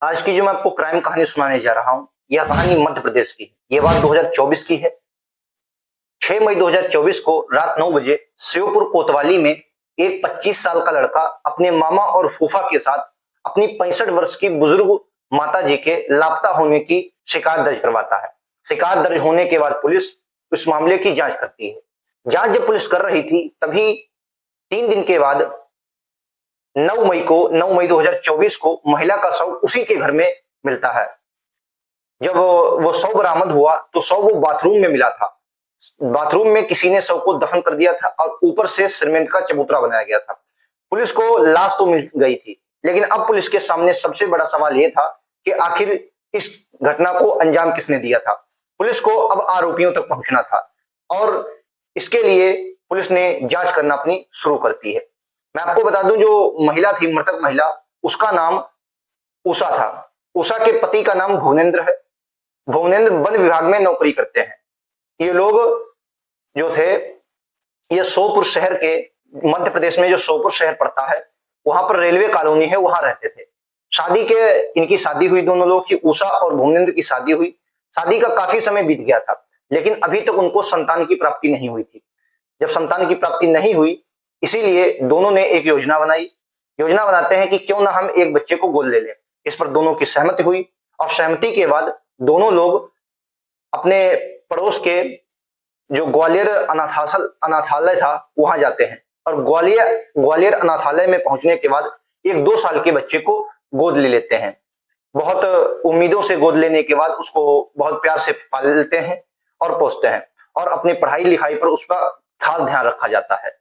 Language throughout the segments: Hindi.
आज की जो मैं आपको क्राइम कहानी सुनाने जा रहा हूं, यह कहानी मध्य प्रदेश की है। यह बात 2024 की है। 6 मई 2024 को रात 9 बजे श्योपुर कोतवाली में एक 25 साल का लड़का अपने मामा और फूफा के साथ अपनी 65 वर्ष की बुजुर्ग माता जी के लापता होने की शिकायत दर्ज करवाता है। शिकायत दर्ज होने के बाद पुलिस उस मामले की जांच करती है। जांच जब पुलिस कर रही थी, तभी 3 दिन के बाद 9 मई 2024 को महिला का शव उसी के घर में मिलता है। जब वो शव बरामद हुआ तो शव वो बाथरूम में मिला था। बाथरूम में किसी ने शव को दफन कर दिया था और ऊपर से सीमेंट का चबूतरा बनाया गया था। पुलिस को लाश तो मिल गई थी, लेकिन अब पुलिस के सामने सबसे बड़ा सवाल यह था कि आखिर इस घटना को अंजाम किसने दिया था। पुलिस को अब आरोपियों तक पहुंचना था और इसके लिए पुलिस ने जांच करना अपनी शुरू करती है। मैं आपको बता दूं, जो महिला थी, मृतक महिला, उसका नाम उषा था। उषा के पति का नाम भुवनेंद्र है। भुवनेंद्र वन विभाग में नौकरी करते हैं। ये लोग जो थे, ये सोपुर शहर के, मध्य प्रदेश में जो सोपुर शहर पड़ता है, वहां पर रेलवे कॉलोनी है, वहां रहते थे। इनकी शादी हुई, दोनों लोग की, उषा और भुवनेंद्र की शादी हुई। शादी का काफी समय बीत गया था, लेकिन अभी तक उनको संतान की प्राप्ति नहीं हुई थी। जब संतान की प्राप्ति नहीं हुई, इसीलिए दोनों ने एक योजना बनाई। योजना बनाते हैं कि क्यों ना हम एक बच्चे को गोद ले लें। इस पर दोनों की सहमति हुई और सहमति के बाद दोनों लोग अपने पड़ोस के जो ग्वालियर अनाथालय था, वहां जाते हैं और ग्वालियर अनाथालय में पहुंचने के बाद एक 2 साल के बच्चे को गोद ले लेते हैं। बहुत उम्मीदों से गोद लेने के बाद उसको बहुत प्यार से पालते हैं और पोसते हैं और अपनी पढ़ाई लिखाई पर उसका खास ध्यान रखा जाता है।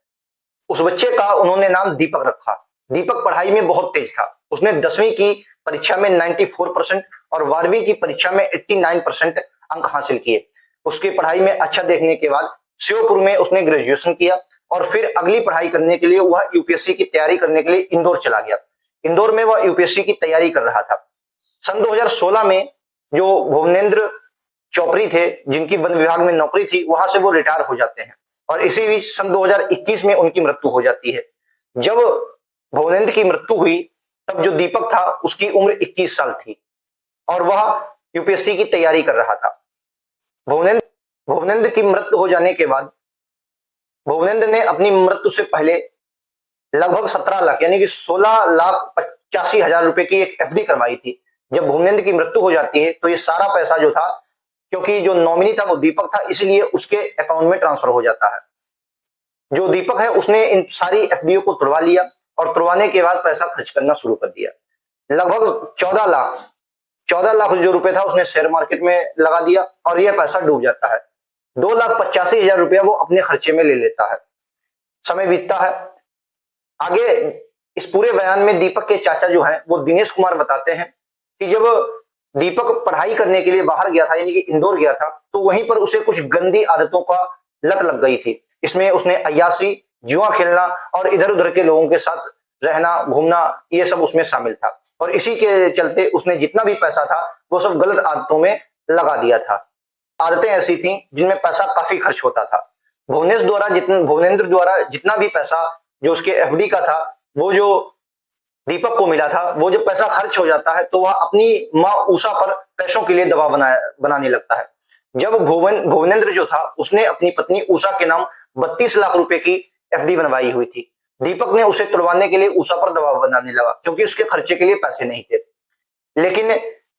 उस बच्चे का उन्होंने नाम दीपक रखा। दीपक पढ़ाई में बहुत तेज था। उसने 10वीं की परीक्षा में 94% और 12वीं की परीक्षा में 89% अंक हासिल किए। उसकी पढ़ाई में अच्छा देखने के बाद श्योपुर में उसने ग्रेजुएशन किया और फिर अगली पढ़ाई करने के लिए वह यूपीएससी की तैयारी करने के लिए इंदौर चला गया। इंदौर में वह यूपीएससी की तैयारी कर रहा था। सन 2016 में जो भुवनेंद्र चौपरी थे, जिनकी वन विभाग में नौकरी थी, वहां से वो रिटायर हो जाते हैं और इसी बीच सन 2021 में उनकी मृत्यु हो जाती है। जब भुवनेंद्र की मृत्यु हुई, तब जो दीपक था उसकी उम्र 21 साल थी और वह यूपीएससी की तैयारी कर रहा था। भुवनेंद्र की मृत्यु हो जाने के बाद भुवनेंद्र ने अपनी मृत्यु से पहले लगभग 17 लाख यानी कि 16,85,000 रुपए की एक एफडी करवाई थी। जब भुवनेंद्र की मृत्यु हो जाती है तो ये सारा पैसा जो था, क्योंकि जो नॉमिनी था वो दीपक था, इसलिए उसके अकाउंट में ट्रांसफर हो जाता है। जो दीपक है उसने इन सारी एफडीओ को तुड़वा लिया और तुड़वाने के बाद पैसा खर्च करना शुरू कर दिया। लगभग 14 लाख जो रुपए था उसने शेयर मार्केट में लगा दिया और यह पैसा डूब जाता है। 2,85,000 रुपया वो अपने खर्चे में ले लेता है। समय बीतता है। आगे इस पूरे बयान में दीपक के चाचा जो हैं वो दिनेश कुमार बताते हैं कि जब दीपक पढ़ाई करने के लिए बाहर गया था, यानी कि इंदौर गया था, तो वहीं पर उसे कुछ गंदी आदतों का लत लग गई थी। इसमें उसने अय्याशी, जुआ खेलना और इधर उधर के लोगों के साथ रहना, घूमना, ये सब उसमें शामिल था और इसी के चलते उसने जितना भी पैसा था वो सब गलत आदतों में लगा दिया था। आदतें ऐसी थी जिनमें पैसा काफी खर्च होता था। भुवनेंद्र द्वारा जितना भी पैसा जो उसके एफडी का था, वो जो दीपक को मिला था, वो जब पैसा खर्च हो जाता है तो वह अपनी माँ उषा पर पैसों के लिए दबाव बनाने लगता है। जब भुवनेंद्र जो था उसने अपनी पत्नी उषा के नाम 32 लाख रुपए की एफडी बनवाई हुई थी। दीपक ने उसे तुड़वाने के लिए उषा पर दबाव बनाने लगा, क्योंकि उसके खर्चे के लिए पैसे नहीं थे। लेकिन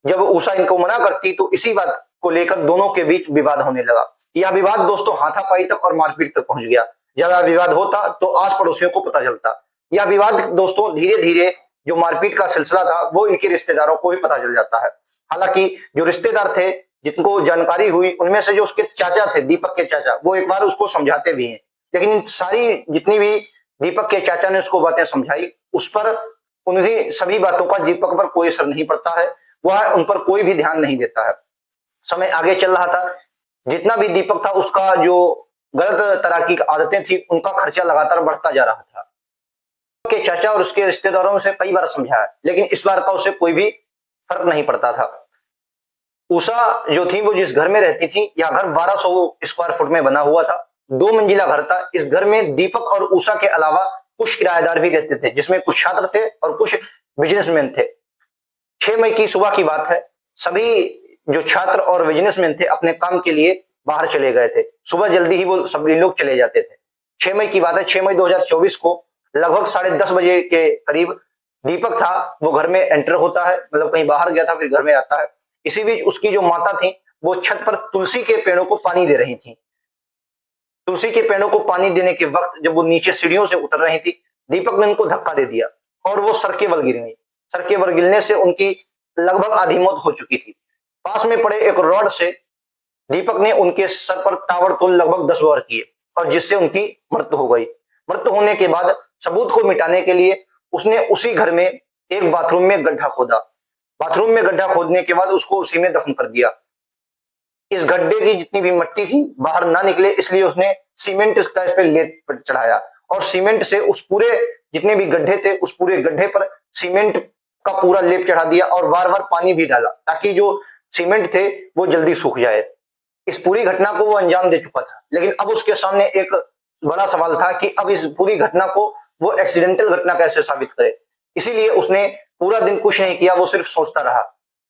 जब उषा इनको मना करती तो इसी बात को लेकर दोनों के बीच विवाद होने लगा। यह विवाद दोस्तों हाथापाई तक और मारपीट तक पहुंच गया। जब यह विवाद होता तो आस पड़ोसियों को पता चलता। यह विवाद दोस्तों धीरे धीरे, जो मारपीट का सिलसिला था, वो इनके रिश्तेदारों को भी पता चल जाता है। हालांकि जो रिश्तेदार थे जिनको जानकारी हुई, उनमें से जो उसके चाचा थे, दीपक के चाचा, वो एक बार उसको समझाते भी हैं, लेकिन इन सारी जितनी भी दीपक के चाचा ने उसको बातें समझाई, उस पर, उन्हीं सभी बातों का दीपक पर कोई असर नहीं पड़ता है। वह उन पर कोई भी ध्यान नहीं देता है। समय आगे चल रहा था। जितना भी दीपक था उसका जो गलत तरह की आदतें थी, उनका खर्चा लगातार बढ़ता जा रहा था। के चाचा और उसके रिश्तेदारों से कई बार समझाया, लेकिन इस बार का उसे कोई भी फर्क नहीं पड़ता था। उषा जो थी वो जिस घर में रहती थी, यह घर 1200 स्क्वायर फुट में बना हुआ था। 2 मंजिला घर था। इस घर में दीपक और उषा के अलावा कुछ किराएदार भी रहते थे, जिसमें कुछ छात्र थे और कुछ बिजनेसमैन थे। 6 मई की सुबह की बात है। सभी जो छात्र और बिजनेसमैन थे अपने काम के लिए बाहर चले गए थे। सुबह जल्दी ही वो सभी लोग चले जाते थे। 6 मई की बात है। 6 मई 2024 को लगभग 10:30 बजे के करीब दीपक था वो घर में एंटर होता है, मतलब कहीं बाहर गया था फिर घर में आता है। इसी बीच उसकी जो माता थी वो छत पर तुलसी के पेड़ों को पानी दे रही थी। तुलसी के पेड़ों को पानी देने के वक्त जब वो नीचे सीढ़ियों से उतर रही थी, दीपक ने उनको धक्का दे दिया और वो सर के बल गिर गई। सर के बल गिरने से उनकी लगभग आधी मौत हो चुकी थी। पास में पड़े एक रॉड से दीपक ने उनके सर पर ताबड़तोड़ लगभग 10 वार किए और जिससे उनकी मृत्यु हो गई। मृत्यु होने के बाद सबूत को मिटाने के लिए उसने उसी घर में एक बाथरूम में गड्ढा खोदा। बाथरूम में गड्ढा खोदने के बाद उसको उसी में दफन कर दिया। इस गड्ढे की जितनी भी मिट्टी थी बाहर ना निकले इसलिए उसने सीमेंट का इस पे लेप चढ़ाया और सीमेंट से उस पूरे जितने भी गड्ढे थे उस पूरे गड्ढे पर सीमेंट का पूरा लेप चढ़ा दिया और बार बार पानी भी डाला ताकि जो सीमेंट थे वो जल्दी सूख जाए। इस पूरी घटना को वो अंजाम दे चुका था, लेकिन अब उसके सामने एक बड़ा सवाल था कि अब इस पूरी घटना को वो एक्सीडेंटल घटना कैसे साबित करे। इसीलिए उसने पूरा दिन कुछ नहीं किया, वो सिर्फ सोचता रहा।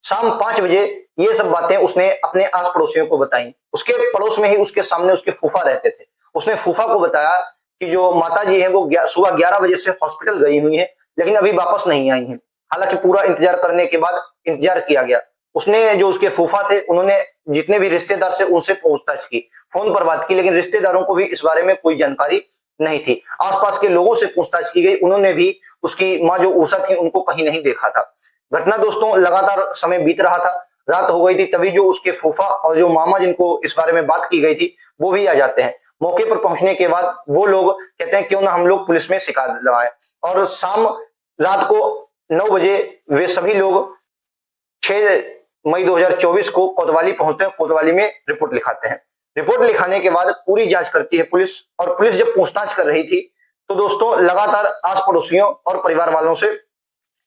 शाम 5 बजे ये सब बातें उसने अपने आस पड़ोसियों को बताई। उसके पड़ोस में ही उसके सामने उसके फूफा रहते थे। उसने फूफा को बताया कि जो माता जी है वो सुबह 11 बजे से हॉस्पिटल गई हुई है लेकिन अभी वापस नहीं आई है। हालांकि पूरा इंतजार करने के बाद इंतजार किया गया। उसने जो उसके फूफा थे उन्होंने जितने भी रिश्तेदार से उनसे पूछताछ की, फोन पर बात की, लेकिन रिश्तेदारों को भी इस बारे में कोई जानकारी नहीं थी। आसपास के लोगों से पूछताछ की गई, उन्होंने भी उसकी माँ जो उषा थी उनको कहीं नहीं देखा था। घटना दोस्तों लगातार समय बीत रहा था, रात हो गई थी, तभी जो उसके फूफा और जो मामा जिनको इस बारे में बात की गई थी वो भी आ जाते हैं। मौके पर पहुंचने के बाद वो लोग कहते हैं क्यों ना हम लोग पुलिस में शिकायत लगाएं और शाम रात को 9 बजे वे सभी लोग 6 मई 2024 को कोतवाली पहुंचते हैं। कोतवाली में रिपोर्ट लिखाते हैं। रिपोर्ट लिखाने के बाद पूरी जांच करती है पुलिस और पुलिस जब पूछताछ कर रही थी तो दोस्तों लगातार आस पड़ोसियों और परिवार वालों से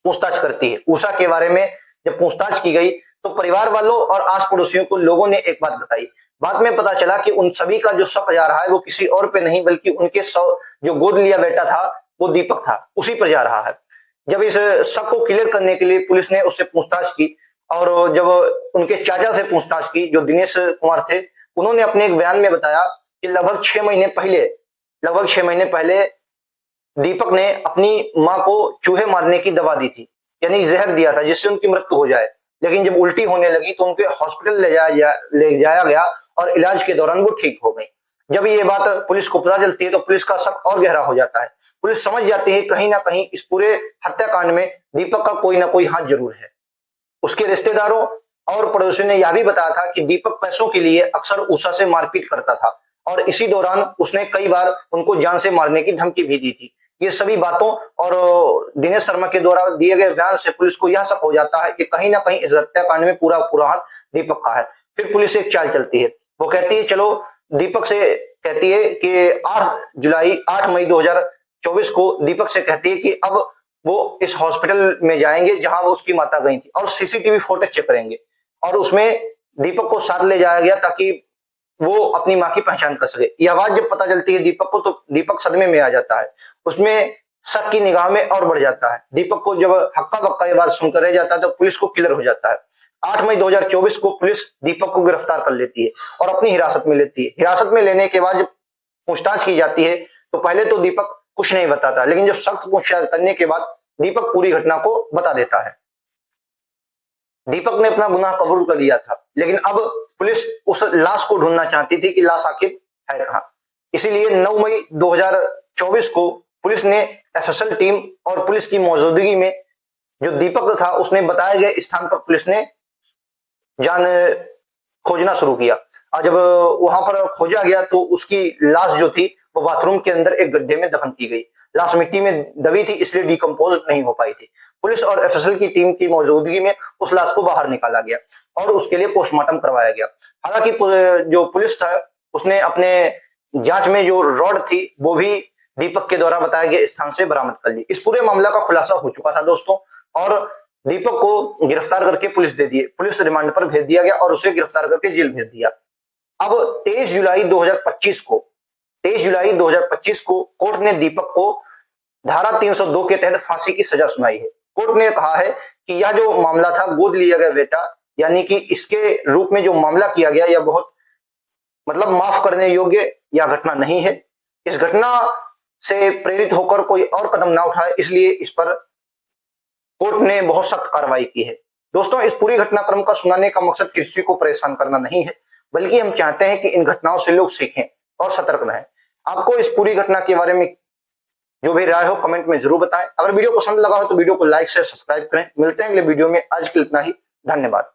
पूछताछ करती है। उषा के बारे में जब पूछताछ की गई तो परिवार वालों और आस पड़ोसियों को लोगों ने एक बात बताई। बाद में पता चला कि उन सभी का जो शक जा रहा है वो किसी और पे नहीं बल्कि उनके जो गोद लिया बेटा था वो दीपक था, उसी पर जा रहा है। जब इस शक को क्लियर करने के लिए पुलिस ने उससे पूछताछ की और जब उनके चाचा से पूछताछ की जो दिनेश कुमार थे, उन्होंने अपने एक बयान में बताया कि लगभग 6 महीने पहले दीपक ने अपनी मां को चूहे मारने की दवा दी थी, यानी जहर दिया था जिससे उनकी मृत्यु हो जाए। लेकिन जब उल्टी होने लगी तो उनके हॉस्पिटल ले जाया गया और इलाज के दौरान वो ठीक हो गई। जब ये बात पुलिस को पता चलती है तो पुलिस का शक और गहरा हो जाता है। पुलिस समझ जाती है कहीं ना कहीं इस पूरे हत्याकांड में दीपक का कोई ना कोई हाथ जरूर है। उसके रिश्तेदारों और पड़ोसियों ने यह भी बताया था कि दीपक पैसों के लिए अक्सर उषा से मारपीट करता था और इसी दौरान उसने कई बार उनको जान से मारने की धमकी भी दी थी। ये सभी बातों और दिनेश शर्मा के द्वारा दिए गए बयान से पुलिस को यह शक हो जाता है कि कहीं ना कहीं इस हत्याकांड में पूरा हाथ दीपक का है। फिर पुलिस एक चाल चलती है, वो कहती है चलो दीपक से कहती है कि 8 मई 2024 को दीपक से कहती है कि अब वो इस हॉस्पिटल में जाएंगे जहां वो उसकी माता गई थी और सीसीटीवी फुटेज चेक करेंगे और उसमें दीपक को साथ ले जाया गया ताकि वो अपनी मां की पहचान कर सके। यह बात जब पता चलती है दीपक को तो दीपक सदमे में आ जाता है, उसमें शक की निगाह में और बढ़ जाता है। दीपक को जब हक्का बक्का ये बात सुनकर रह जाता है तो पुलिस को क्लियर हो जाता है। 8 मई 2024 को पुलिस दीपक को गिरफ्तार कर लेती है और अपनी हिरासत में लेती है। हिरासत में लेने के बाद जब पूछताछ की जाती है तो पहले तो दीपक कुछ नहीं बताता, लेकिन जब सख्त पूछताछ करने के बाद दीपक पूरी घटना को बता देता है। दीपक ने अपना गुनाह कबूल कर लिया था, लेकिन अब पुलिस उस लाश को ढूंढना चाहती थी कि लाश आखिर है कहां। इसीलिए 9 मई 2024 को पुलिस ने एफएसएल टीम और पुलिस की मौजूदगी में जो दीपक था उसने बताए गए स्थान पर पुलिस ने जान खोजना शुरू किया और जब वहां पर खोजा गया तो उसकी लाश जो थी वो बाथरूम के अंदर एक गड्ढे में दफन की गई। लाश मिट्टी में दबी थी इसलिए डिकम्पोज नहीं हो पाई थी। पुलिस और एफएसएल की टीम की मौजूदगी में उस लाश को बाहर निकाला गया और उसके लिए पोस्टमार्टम करवाया गया। हालांकि जो पुलिस था उसने अपने जांच में जो रॉड थी वो भी दीपक के द्वारा बताए गए स्थान से बरामद कर ली। इस पूरे मामला का खुलासा हो चुका था दोस्तों और दीपक को गिरफ्तार करके पुलिस रिमांड पर भेज दिया गया और उसे गिरफ्तार करके जेल भेज दिया। अब 23 जुलाई 2025 को कोर्ट ने दीपक को धारा 302 के तहत फांसी की सजा सुनाई है। कोर्ट ने कहा है कि यह जो मामला था गोद लिया गया बेटा, यानी कि इसके रूप में जो मामला किया गया यह बहुत मतलब माफ करने योग्य यह घटना नहीं है। इस घटना से प्रेरित होकर कोई और कदम ना उठाए, इसलिए इस पर कोर्ट ने बहुत सख्त कार्रवाई की है। दोस्तों, इस पूरी घटनाक्रम का सुनाने का मकसद किसी को परेशान करना नहीं है, बल्कि हम चाहते हैं कि इन घटनाओं से लोग सीखें और सतर्क रहें। आपको इस पूरी घटना के बारे में जो भी राय हो कमेंट में जरूर बताएं। अगर वीडियो पसंद लगा हो तो वीडियो को लाइक से सब्सक्राइब करें। मिलते हैं अगले वीडियो में, आज के लिए इतना ही। धन्यवाद।